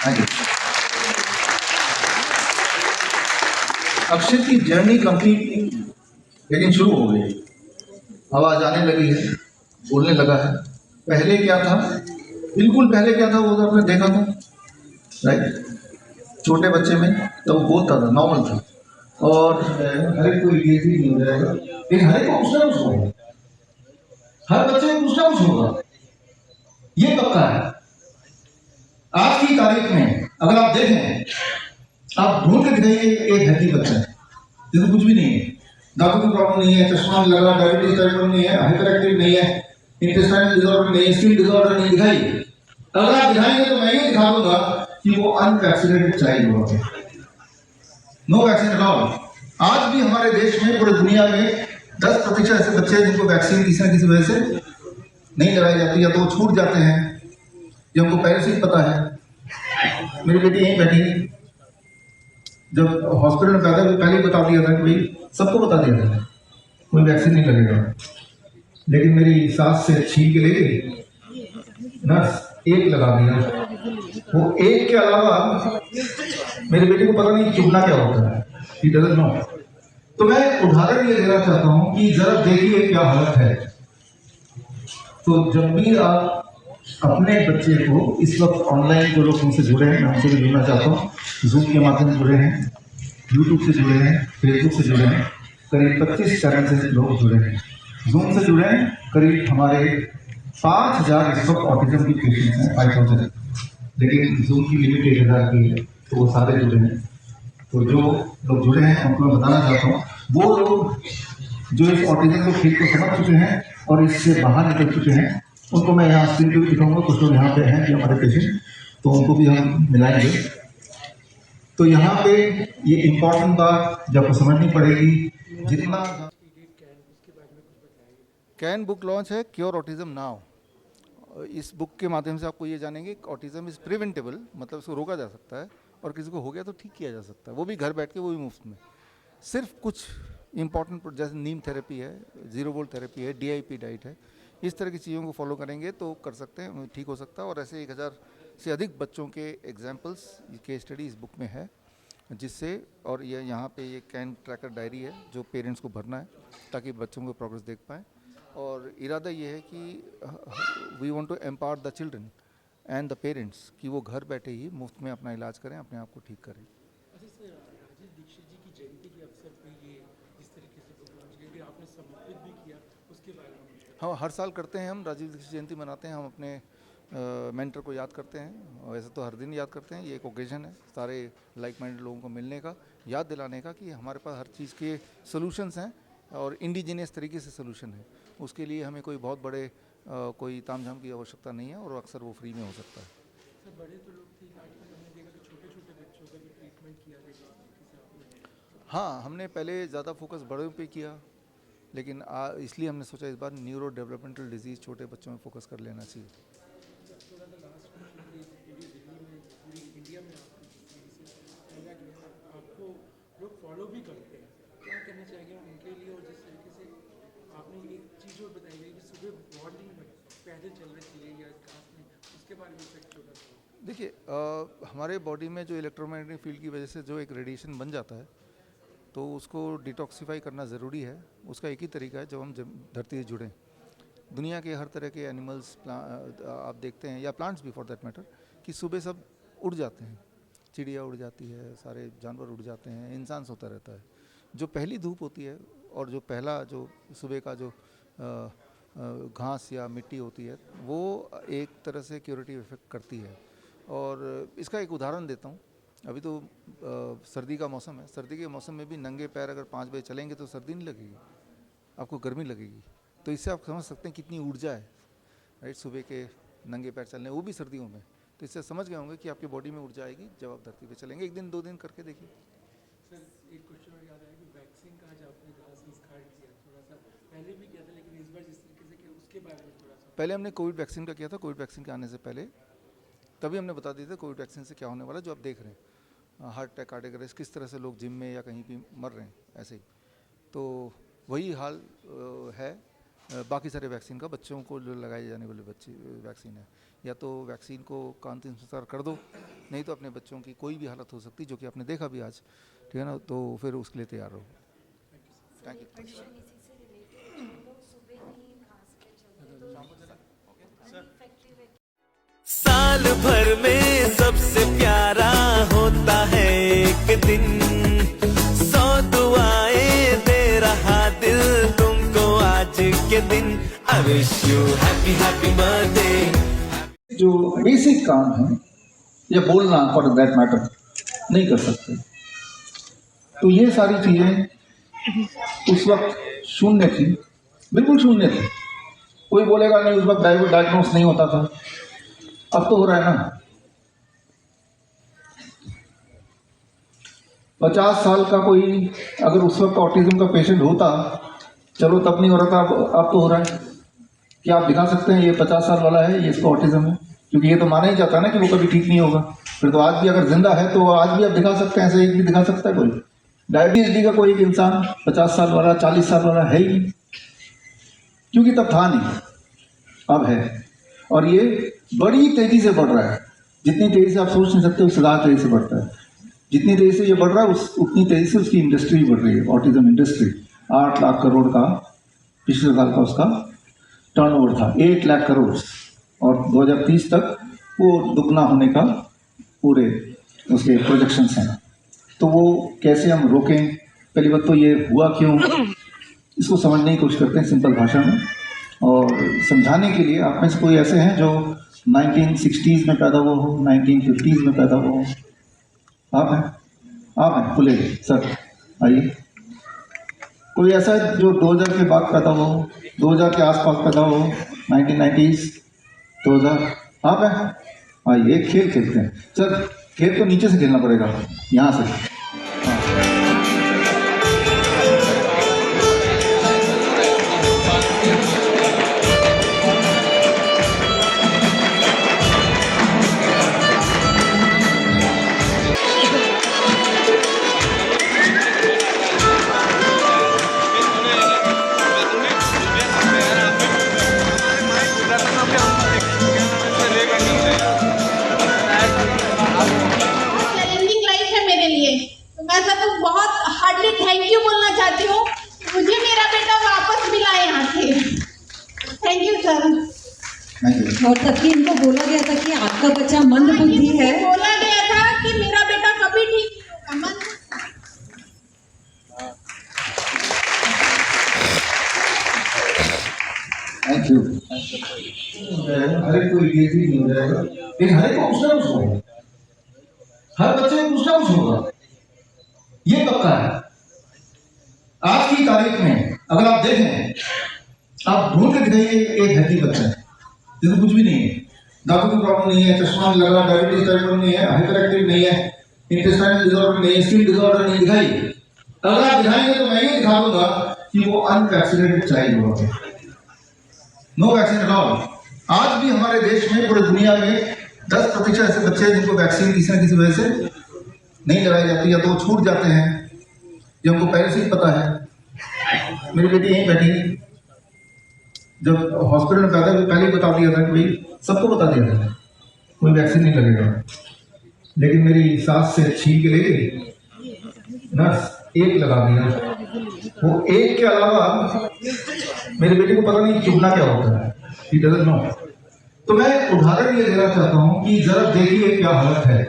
Thank you. अक्षित की journey complete लेकिन शुरू हो गई, आवाज आने लगी है, बोलने लगा है। पहले क्या था, बिल्कुल पहले क्या था वो तो आपने देखा था, राइट? छोटे बच्चे में तो वो बोलता था, नॉर्मल था। और हर एक को ये भी नहीं हो जाएगा, लेकिन हर एक को कुछ ना कुछ होगा, हर बच्चे को कुछ ना कुछ होगा, ये पक्का है। आज की तारीख में अगर आप देखें, आप ढूंढ के दिखाइए एक हेल्दी बच्चा है जिसको कुछ भी नहीं है, दांतों की प्रॉब्लम नहीं है, चश्मा नहीं लगा, डायबिटीज टाइप नहीं है, हाइपर एक्टिव नहीं है, इंटेस्टाइनल डिसऑर्डर नहीं है, स्किन डिसऑर्डर नहीं, दिखाइए। अगर आप दिखाएंगे तो मैं ये दिखा दूंगा कि वो अनवैक्सीनेटेड चाइल्ड होगा, नो वैक्सीन एट ऑल। आज भी हमारे देश में, पूरी दुनिया में 10% ऐसे बच्चे हैं जिनको वैक्सीन किसी न किसी वजह से नहीं लगाई जाती, या तो वो छूट जाते हैं, या उनको पहले से ही पता है। मेरी बेटी यहीं बैठी है, जब हॉस्पिटल में पैदा हुई पहले ही बता दिया था कि भाई, सबको बता दिया था कोई वैक्सीन नहीं लगेगा, लेकिन मेरी सास से छीन के ले गई नर्स, एक लगा दिया। वो एक के अलावा मेरे बेटे को पता नहीं चुभना क्या होता है, ही डजंट नो। तो मैं उदाहरण ये देना चाहता हूं कि जरा देखिए क्या हालत है। तो जब भी आप अपने बच्चे को, इस वक्त ऑनलाइन जो लोग हमसे जुड़े हैं, मैं उनसे भी जुड़ना चाहता हूँ, जूम के माध्यम से जुड़े हैं, यूट्यूब से जुड़े हैं, फेसबुक से जुड़े हैं, करीब 25 चैनल से लोग जुड़े हैं, जूम से जुड़े हैं, करीब हमारे 5,000 इस वक्त ऑटिज्म की पेशेंट्स हैं, 5,000, लेकिन जूम की लिमिट 1,000 की है, तो वो सारे जुड़े हैं। तो जो लोग जुड़े हैं उनको मैं बताना चाहता हूँ, वो लोग जो इस ऑटिज्म के फील्ड को समझ चुके हैं और इससे बाहर निकल चुके हैं, उनको मैं यहाँ स्क्रीन पर दिखाऊंगा। कुछ लोग यहाँ पे हैं कि हमारे पेशेंट, तो उनको भी हम मिलाएंगे। तो यहाँ पे ये इम्पोर्टेंट बात जो आपको समझनी पड़ेगी, जितना कैन बुक लॉन्च है क्योर ऑटिज्म नाउ। इस बुक के माध्यम से आपको ये जानेंगे ऑटिज्म इज़ प्रिवेंटेबल, मतलब उसको रोका जा सकता है, और किसी को हो गया तो ठीक किया जा सकता है, वो भी घर बैठ के, वो भी मुफ्त में। सिर्फ कुछ इंपॉर्टेंट जैसे नीम थेरेपी है, जीरो वोल्ट थेरेपी है, DIP डाइट है, इस तरह की चीज़ों को फॉलो करेंगे तो कर सकते हैं, ठीक हो सकता है। और ऐसे 1,000 से अधिक बच्चों के एग्जाम्पल्स के स्टडी इस बुक में है, जिससे, और ये यहाँ पे ये कैन ट्रैकर डायरी है जो पेरेंट्स को भरना है ताकि बच्चों को प्रोग्रेस देख पाएँ। और इरादा ये है कि we want to empower the children and the parents कि वो घर बैठे ही मुफ्त में अपना इलाज करें, अपने आप को ठीक करें। राजेश दीक्षित जी की जयंती के अवसर पे ये इस तरीके से बुक लॉन्च किया, आपने समर्पित भी किया, उसके बारे में बताइए। हाँ, हर साल करते हैं हम, राजीव दीक्षित जयंती मनाते हैं, हम अपने मेंटर को याद करते हैं। और वैसे तो हर दिन याद करते हैं, ये एक ओकेजन है सारे लाइक माइंडेड लोगों को मिलने का, याद दिलाने का कि हमारे पास हर चीज़ के सोल्यूशंस हैं और इंडिजीनियस तरीके से सोल्यूशन है। उसके लिए हमें कोई बहुत बड़े कोई तामझाम की आवश्यकता नहीं है, और अक्सर वो फ्री में हो सकता है। सर बड़े तो लोग ठीक, आजकल हमने देखा कि छोटे छोटे बच्चों का भी ट्रीटमेंट किया जाएगा। हाँ, हमने पहले ज़्यादा फोकस बड़ों पे किया, लेकिन इसलिए हमने सोचा इस बार न्यूरो डेवलपमेंटल डिजीज़ छोटे बच्चों में फोकस कर लेना चाहिए। थोड़ा सा लास्ट क्वेश्चन, पूरी दिल्ली में, पूरी इंडिया में आपको लोग फॉलो भी करते हैं, क्या कहना चाहेंगे उनके लिए? और जिस तरीके से आपने एक चीज़ और बताई गई कि सुबह मॉर्निंग में पैदल चलना चाहिए या घास में, उसके बारे में एक छोटा सा। देखिए, हमारे बॉडी में जो इलेक्ट्रोमैग्नेटिक फील्ड की वजह से जो एक रेडिएशन बन जाता है, तो उसको डिटॉक्सीफाई करना ज़रूरी है। उसका एक ही तरीका है, जब हम धरती से जुड़ें। दुनिया के हर तरह के एनिमल्स आप देखते हैं, या प्लांट्स भी फॉर दैट मैटर, कि सुबह सब उड़ जाते हैं, चिड़िया उड़ जाती है, सारे जानवर उड़ जाते हैं, इंसान सोता रहता है। जो पहली धूप होती है और जो पहला जो सुबह का जो घास या मिट्टी होती है, वो एक तरह से क्यूरेटिव इफेक्ट करती है। और इसका एक उदाहरण देता हूँ। अभी तो सर्दी का मौसम है, सर्दी के मौसम में भी नंगे पैर अगर 5 बजे चलेंगे तो सर्दी नहीं लगेगी, आपको गर्मी लगेगी। तो इससे आप समझ सकते हैं कितनी ऊर्जा है, राइट, सुबह के नंगे पैर चलने, वो भी सर्दियों में। तो इससे समझ गए होंगे कि आपकी बॉडी में ऊर्जा आएगी जब आप धरती पे चलेंगे। 1 दिन 2 दिन करके देखिए। सर एक क्वेश्चन और याद आया कि वैक्सीन का आज आपने कहा संस्कार किया, थोड़ा सा पहले भी किया था, लेकिन इस बार जिस तरीके से किया उसके बारे में थोड़ा सा। पहले हमने कोविड वैक्सीन का किया था, कोविड वैक्सीन के आने से पहले, तभी हमने बता दिया था कोविड वैक्सीन से क्या होने वाला है, जो आप देख रहे हैं, हार्ट अटैक, कार्डियक अरेस्ट, किस तरह से लोग जिम में या कहीं भी मर रहे हैं, ऐसे ही। तो वही हाल है बाकी सारे वैक्सीन का। बच्चों को जो लगाए जाने वाले वैक्सीन है, या तो वैक्सीन को का अंतिम संस्कार कर दो नहीं तो अपने बच्चों की कोई भी हालत हो सकती, जो कि आपने देखा भी आज, ठीक है ना, तो फिर उसके लिए तैयार रहो। Thank you. साल भर में सबसे प्यारा होता है एक दिन, 100 दुआएं दे रहा दिल तुमको आज के दिन। I wish you happy happy birthday. जो बेसिक काम है, या बोलना फॉर दैट मैटर, नहीं कर सकते। तो ये सारी चीजें उस वक्त शून्य थी, बिल्कुल शून्य थी। कोई बोलेगा नहीं उस वक्त डायग्नोस नहीं होता था, अब तो हो रहा है ना। 50 साल का कोई अगर उस वक्त ऑटिज्म का पेशेंट होता, चलो तब नहीं हो रहा था, अब तो हो रहा है। क्या आप दिखा सकते हैं ये 50 साल वाला है, ये इसको ऑटिज्म है? क्योंकि ये तो माना ही जाता है ना कि वो कभी ठीक नहीं होगा। फिर तो आज भी अगर जिंदा है तो आज भी आप दिखा सकते हैं, ऐसे एक भी दिखा सकता है कोई? डायबिटीज का कोई एक इंसान 50 साल वाला 40 साल वाला है ही, क्योंकि तब था नहीं, अब है। और ये बड़ी तेजी से बढ़ रहा है, जितनी तेजी से आप सोच नहीं सकते उससे ज़्यादा तेजी से बढ़ता है। जितनी तेजी से ये बढ़ रहा है उतनी तेजी से उसकी इंडस्ट्री बढ़ रही है। ऑटिज्म इंडस्ट्री 8 लाख करोड़ का पिछले साल का उसका टर्नओवर था, 8 लाख करोड़, और 2030 तक वो दुगना होने का पूरे उसके प्रोजेक्शंस हैं। तो वो कैसे हम रोकें? पहली बात तो ये हुआ क्यों, इसको समझने की कोशिश करते हैं सिंपल भाषा में। और समझाने के लिए आप में से कोई ऐसे हैं जो 1960s में पैदा हुआ हो, 1950s में पैदा हुआ हो? आप हैं? आप हैं? खुले सर, आइए। कोई ऐसा है जो 2000 के बाद पैदा हुआ हो, 2000 के आसपास पैदा हुआ हो, 1990s 2000? आप हैं? आइए, एक खेल खेलते हैं सर। खेल तो नीचे से खेलना पड़ेगा, यहाँ से। चैलेंजिंग लाइफ है मेरे लिए, तो मैं सबको बहुत हार्डली थैंक यू बोलना चाहती हूँ, मुझे मेरा बेटा वापस मिला यहाँ से। Thank you sir. और तब कि इनको बोला गया था कि आपका बच्चा मंद बुद्धि है, बोला गया था कि मेरा बेटा कभी ठीक नहीं होगा। Thank you. हर एक को ये भी नहीं हो जाएगा, लेकिन हर एक को कुछ ना कुछ होगा, हर बच्चे को कुछ ना कुछ होगा, ये पक्का है। आज की तारीख में अगर आप देखें, आप ढूंढ के दिखाइए एक हेल्दी बच्चा है जिसमें कुछ भी नहीं है, दांतों की प्रॉब्लम नहीं है, चश्मा नहीं लगा, डायबिटीज का प्रॉब्लम नहीं है, हाइपर एक्टिव नहीं है, इंटेस्टाइनल डिसऑर्डर नहीं है, स्किन डिसऑर्डर नहीं, दिखाइए। अगर आप दिखाएंगे तो मैं ये दिखा दूंगा कि वो अनवैक्सीनेटेड चाइल्ड होगा, नो वैक्सीन एट ऑल। आज भी हमारे देश में, पूरे दुनिया में 10% ऐसे बच्चे हैं जिनको वैक्सीन किसी न किसी वजह से नहीं लगाई जाती, या तो वो छूट जाते हैं, जो हमको पहले से ही पता है। मेरी बेटी यहीं बैठी है, जब हॉस्पिटल में पैदा हुई पहले ही बता दिया था कि भाई सबको बता दिया था कोई वैक्सीन नहीं लगेगा, लेकिन मेरी सास से छीन के ले गई नर्स, एक लगा दिया। वो एक के अलावा मेरे बेटे को पता नहीं चुभना क्या होता है, ही डजंट नो। तो मैं उदाहरण ये देना चाहता हूँ कि जरा देखिए क्या हालत है।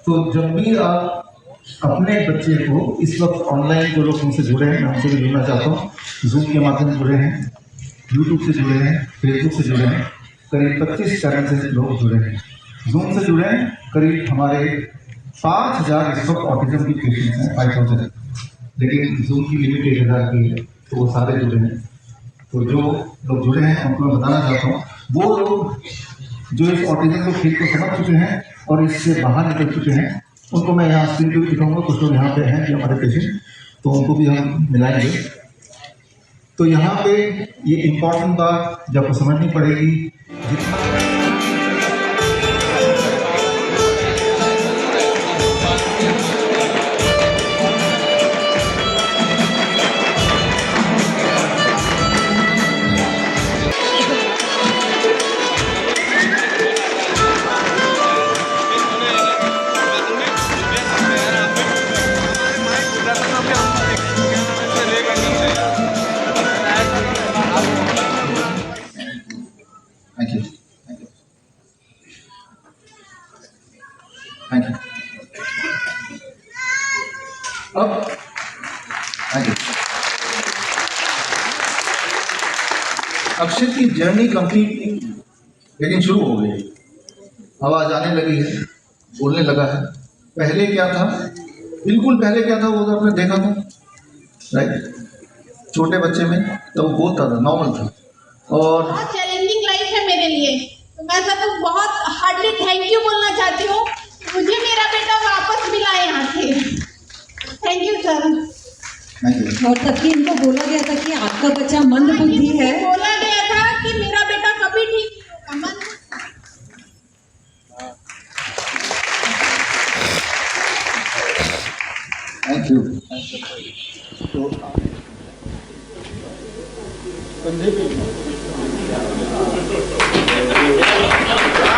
तो जब भी आप अपने बच्चे को इस वक्त ऑनलाइन, जो लोग हमसे जुड़े हैं, मैं उनसे भी जुड़ना चाहता हूँ, जूम के माध्यम से जुड़े हैं, यूट्यूब से जुड़े हैं, फेसबुक से जुड़े हैं, करीब 25 चैनल से लोग जुड़े हैं, जूम से जुड़े हैं। करीब हमारे 5000 इस वक्त ऑटिज्म की पेशेंट्स हैं, 5000, लेकिन जूम की लिमिट 1000 की है, तो वो सारे जुड़े हैं। तो जो लोग जुड़े हैं उनको मैं बताना चाहता हूँ, वो लोग जो इस ऑटिज्म को खेल को समझ चुके हैं और इससे बाहर निकल चुके हैं, उनको मैं यहाँ स्क्रीन पर दिखाऊंगा। कुछ लोग यहाँ पे हैं कि हमारे पेशेंट, तो उनको भी हम मिलाएंगे। तो यहाँ पे ये इम्पोर्टेंट बात जो आपको समझनी पड़ेगी, जितना थैंक यू। अब थैंक यू। अक्षित की जर्नी कंप्लीट नहीं की, लेकिन शुरू हो गई, आवाज आने लगी है, बोलने लगा है। पहले क्या था, बिल्कुल पहले क्या था वो तो आपने देखा था, राइट? छोटे बच्चे में तो वो बोलता था, नॉर्मल था। और बहुत चैलेंजिंग लाइफ है मेरे लिए, तो मैं सब बहुत हार्डली थैंक यू बोलना चाहती हूँ, मुझे मेरा बेटा वापस मिला यहाँ से। Thank you sir. Thank you. और तब कि इनको बोला गया था कि आपका बच्चा मंद बुद्धि है। बोला गया था कि मेरा बेटा कभी ठीक नहीं होगा। Thank you. तो